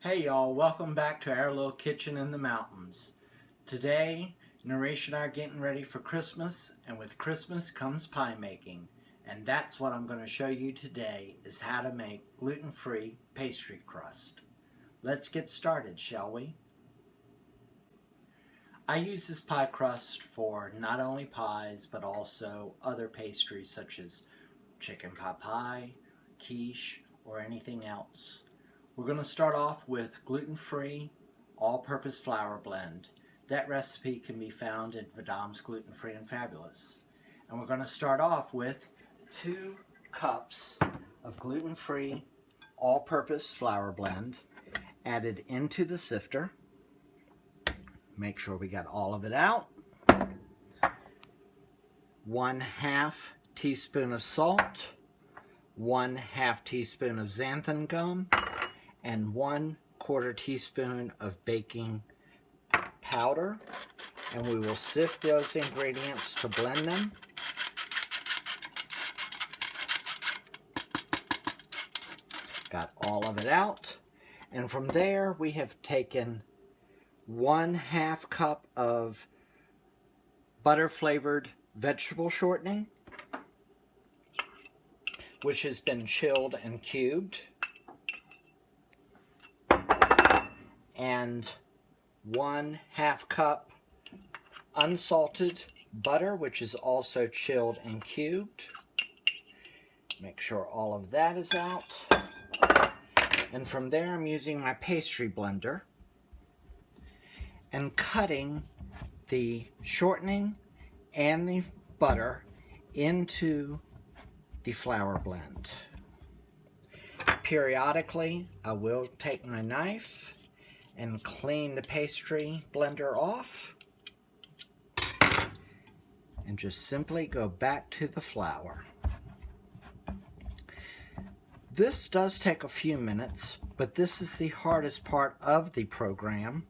Hey y'all, welcome back to our little kitchen in the mountains. Today, Naresh and I are getting ready for Christmas, and with Christmas comes pie making. And that's what I'm going to show you today, is how to make gluten-free pastry crust. Let's get started, shall we? I use this pie crust for not only pies, but also other pastries such as chicken pot pie, quiche, or anything else. We're going to start off with gluten-free, all-purpose flour blend. That recipe can be found in Vedam's Gluten-Free and Fabulous. And we're going to start off with 2 cups of gluten-free, all-purpose flour blend added into the sifter. Make sure we got all of it out. 1/2 teaspoon of salt, 1/2 teaspoon of xanthan gum, and 1/4 teaspoon of baking powder, and we will sift those ingredients to blend them. Got all of it out, and from there we have taken 1/2 cup of butter flavored vegetable shortening, which has been chilled and cubed, and 1/2 cup unsalted butter, which is also chilled and cubed. Make sure all of that is out. And from there I'm using my pastry blender and cutting the shortening and the butter into the flour blend. Periodically, I will take my knife and clean the pastry blender off and just simply go back to the flour. This does take a few minutes, but this is the hardest part of the program,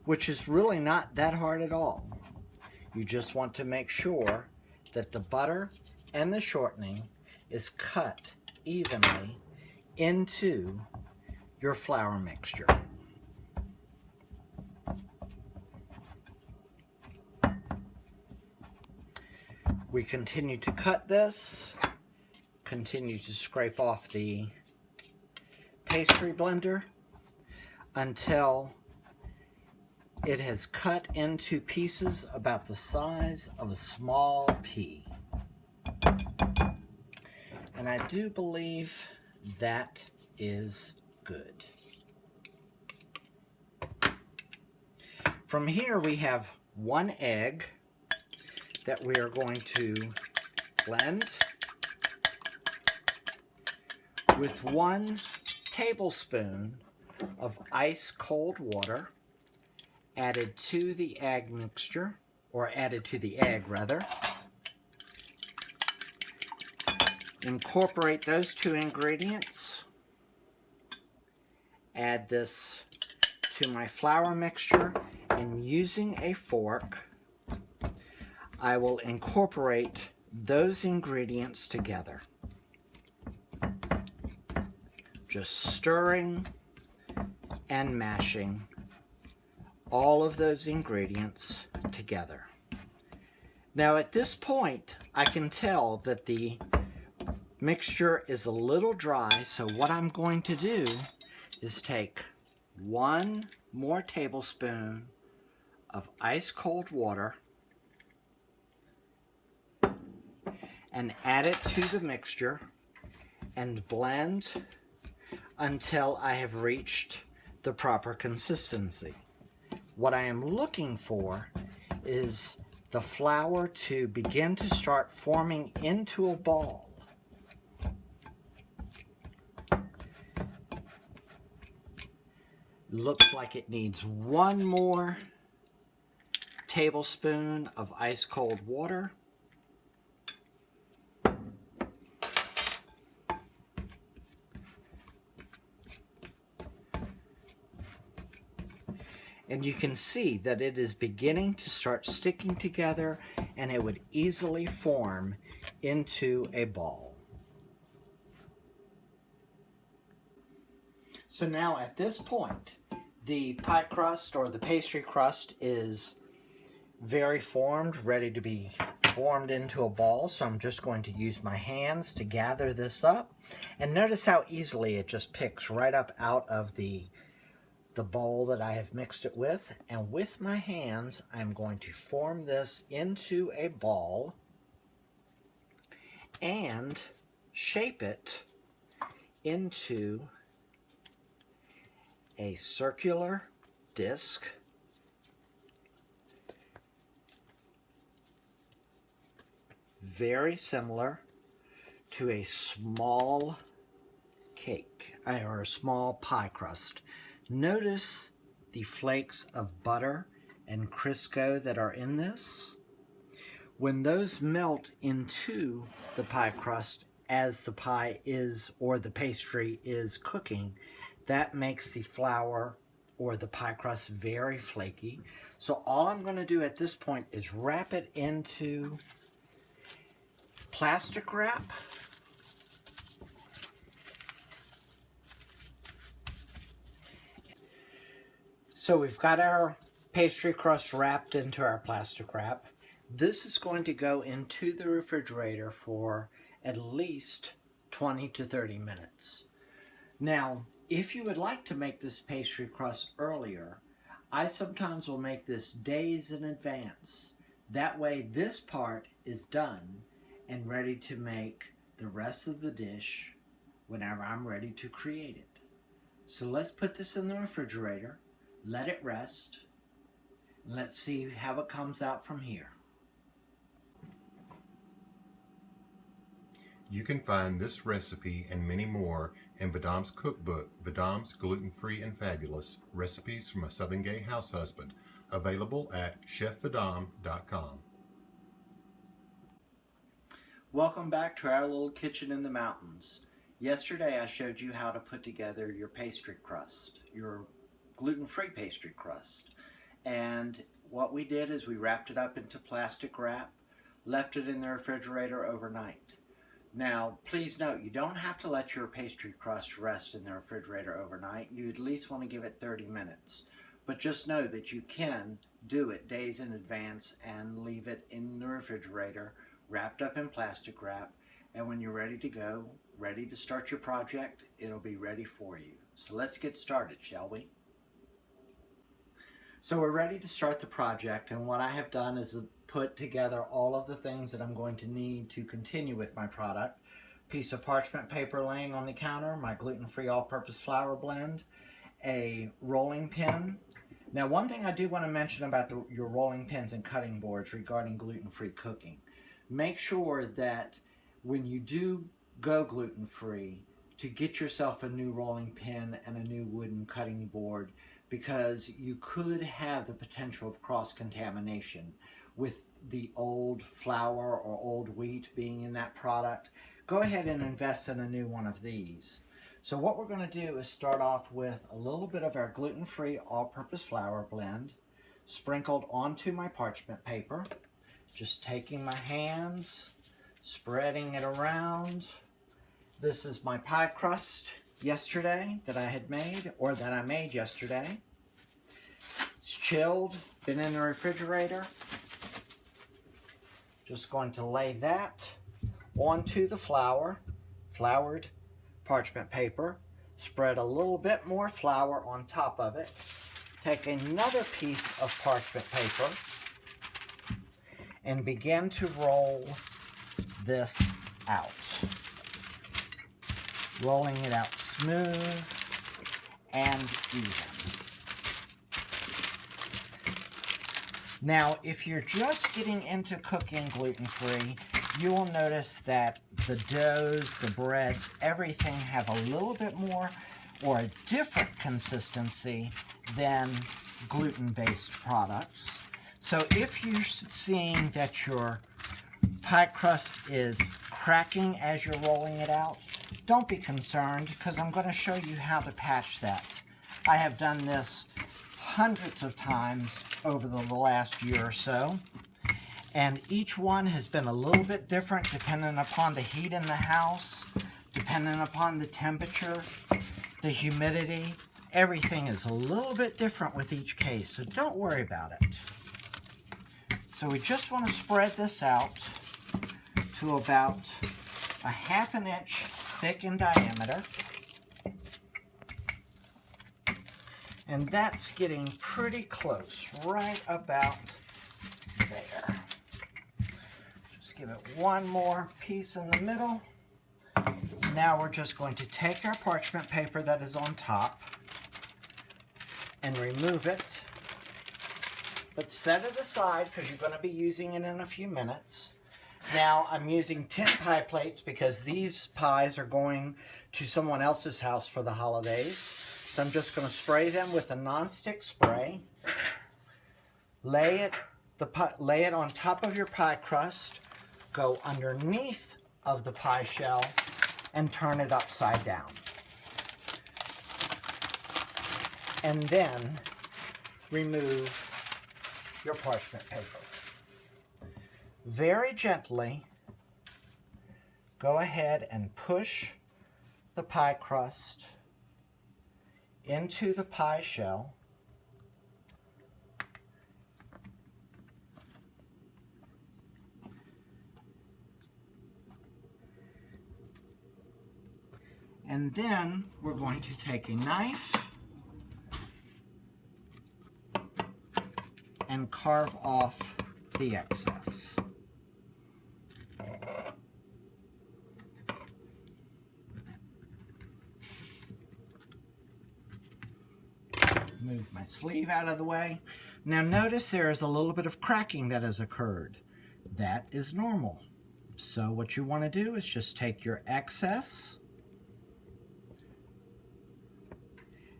which is really not that hard at all. You just want to make sure that the butter and the shortening is cut evenly into your flour mixture. We continue to cut this, continue to scrape off the pastry blender until it has cut into pieces about the size of a small pea. And I do believe that is good. From here we have 1 egg that we are going to blend with 1 tablespoon of ice cold water added to the egg mixture, or added to the egg rather. Incorporate those 2 ingredients. Add this to my flour mixture, and using a fork I will incorporate those ingredients together. Just stirring and mashing all of those ingredients together. Now at this point I can tell that the mixture is a little dry, so what I'm going to do is take 1 more tablespoon of ice cold water and add it to the mixture and blend until I have reached the proper consistency. What I am looking for is the flour to begin to start forming into a ball. Looks like it needs 1 more tablespoon of ice cold water. And you can see that it is beginning to start sticking together, and it would easily form into a ball. So now at this point, the pie crust or the pastry crust is very formed, ready to be formed into a ball. So I'm just going to use my hands to gather this up. And notice how easily it just picks right up out of the bowl that I have mixed it with. And with my hands, I'm going to form this into a ball and shape it into a circular disc very similar to a small cake or a small pie crust. Notice the flakes of butter and Crisco that are in this. When those melt into the pie crust as the pie is or the pastry is cooking, that makes the flour or the pie crust very flaky. So all I'm going to do at this point is wrap it into plastic wrap. So we've got our pastry crust wrapped into our plastic wrap. This is going to go into the refrigerator for at least 20 to 30 minutes. Now, if you would like to make this pastry crust earlier, I sometimes will make this days in advance. That way this part is done and ready to make the rest of the dish whenever I'm ready to create it. So let's put this in the refrigerator, let it rest, and let's see how it comes out from here. You can find this recipe and many more in Vedam's cookbook, Vedam's Gluten-Free and Fabulous, Recipes from a Southern Gay House Husband, available at chefvedam.com. Welcome back to our little kitchen in the mountains. Yesterday I showed you how to put together your pastry crust, your gluten-free pastry crust. And what we did is we wrapped it up into plastic wrap, left it in the refrigerator overnight. Now, please note, you don't have to let your pastry crust rest in the refrigerator overnight. You at least want to give it 30 minutes. But just know that you can do it days in advance and leave it in the refrigerator, wrapped up in plastic wrap. And when you're ready to go, ready to start your project, it'll be ready for you. So let's get started, shall we? So we're ready to start the project, and what I have done is put together all of the things that I'm going to need to continue with my product. Piece of parchment paper laying on the counter, my gluten-free all-purpose flour blend, a rolling pin. Now, one thing I do want to mention about your rolling pins and cutting boards regarding gluten-free cooking. Make sure that when you do go gluten-free, to get yourself a new rolling pin and a new wooden cutting board, because you could have the potential of cross-contamination with the old flour or old wheat being in that product. Go ahead and invest in a new one of these. So what we're going to do is start off with a little bit of our gluten-free all-purpose flour blend sprinkled onto my parchment paper. Just taking my hands, spreading it around. This is my pie crust yesterday that I had made, or that I made yesterday. It's chilled, been in the refrigerator. Just going to lay that onto the floured parchment paper. Spread a little bit more flour on top of it. Take another piece of parchment paper and begin to roll this out. Rolling it out smooth and even. Now, if you're just getting into cooking gluten-free, you will notice that the doughs, the breads, everything have a little bit more or a different consistency than gluten-based products. So if you're seeing that your pie crust is cracking as you're rolling it out, don't be concerned, because I'm going to show you how to patch that. I have done this hundreds of times over the last year or so, and each one has been a little bit different depending upon the heat in the house, depending upon the temperature. the humidity. Everything is a little bit different with each case, so don't worry about it. So we just want to spread this out to about a 1/2 inch thick in diameter. And that's getting pretty close, right about there. Just give it one more piece in the middle. Now we're just going to take our parchment paper that is on top and remove it. But set it aside because you're going to be using it in a few minutes. Now I'm using tin pie plates because these pies are going to someone else's house for the holidays. So I'm just going to spray them with a non-stick spray. Lay it on top of your pie crust. Go underneath of the pie shell and turn it upside down. And then remove your parchment paper. Very gently go ahead and push the pie crust into the pie shell. And then we're going to take a knife and carve off the excess. Move my sleeve out of the way. Now notice there is a little bit of cracking that has occurred. That is normal. So what you want to do is just take your excess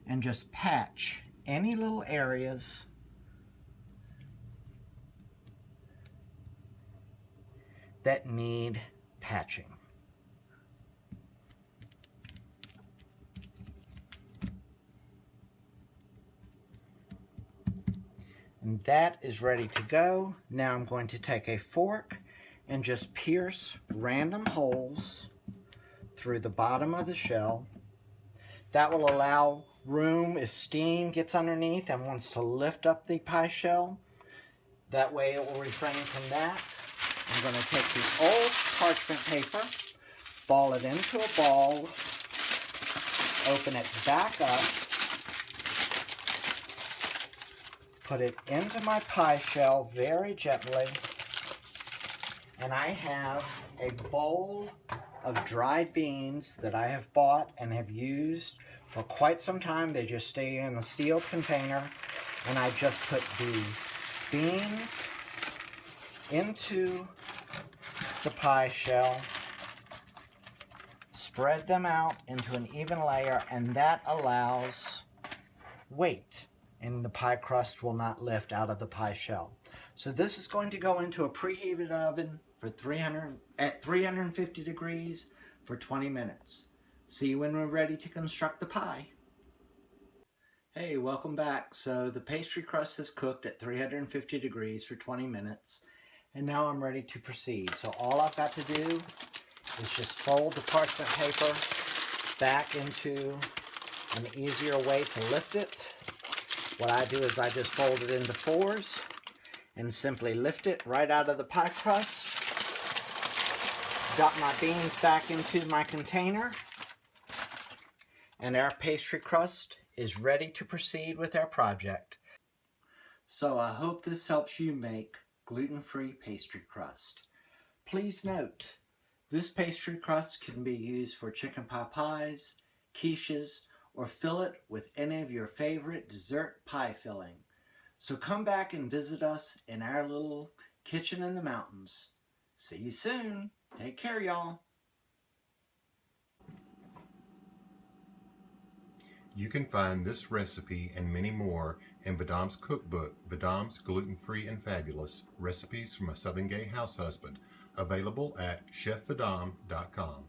and just patch any little areas that need patching. And that is ready to go. Now I'm going to take a fork and just pierce random holes through the bottom of the shell. That will allow room if steam gets underneath and wants to lift up the pie shell. That way it will refrain from that. I'm going to take the old parchment paper, ball it into a ball, open it back up, put it into my pie shell very gently, and I have a bowl of dried beans that I have bought and have used for quite some time. They just stay in a sealed container, and I just put the beans into the pie shell, spread them out into an even layer, and that allows weight, and the pie crust will not lift out of the pie shell. So this is going to go into a preheated oven for at 350 degrees for 20 minutes. See you when we're ready to construct the pie. Hey, welcome back. So the pastry crust has cooked at 350 degrees for 20 minutes, and now I'm ready to proceed. So all I've got to do is just fold the parchment paper back into an easier way to lift it. What I do is I just fold it into fours and simply lift it right out of the pie crust. Dump my beans back into my container, and our pastry crust is ready to proceed with our project. So I hope this helps you make gluten-free pastry crust. Please note, this pastry crust can be used for chicken pot pies, quiches, or fill it with any of your favorite dessert pie filling. So come back and visit us in our little kitchen in the mountains. See you soon. Take care, y'all. You can find this recipe and many more in Vedam's cookbook, Vedam's Gluten-Free and Fabulous, Recipes from a Southern Gay House Husband, available at chefvedam.com.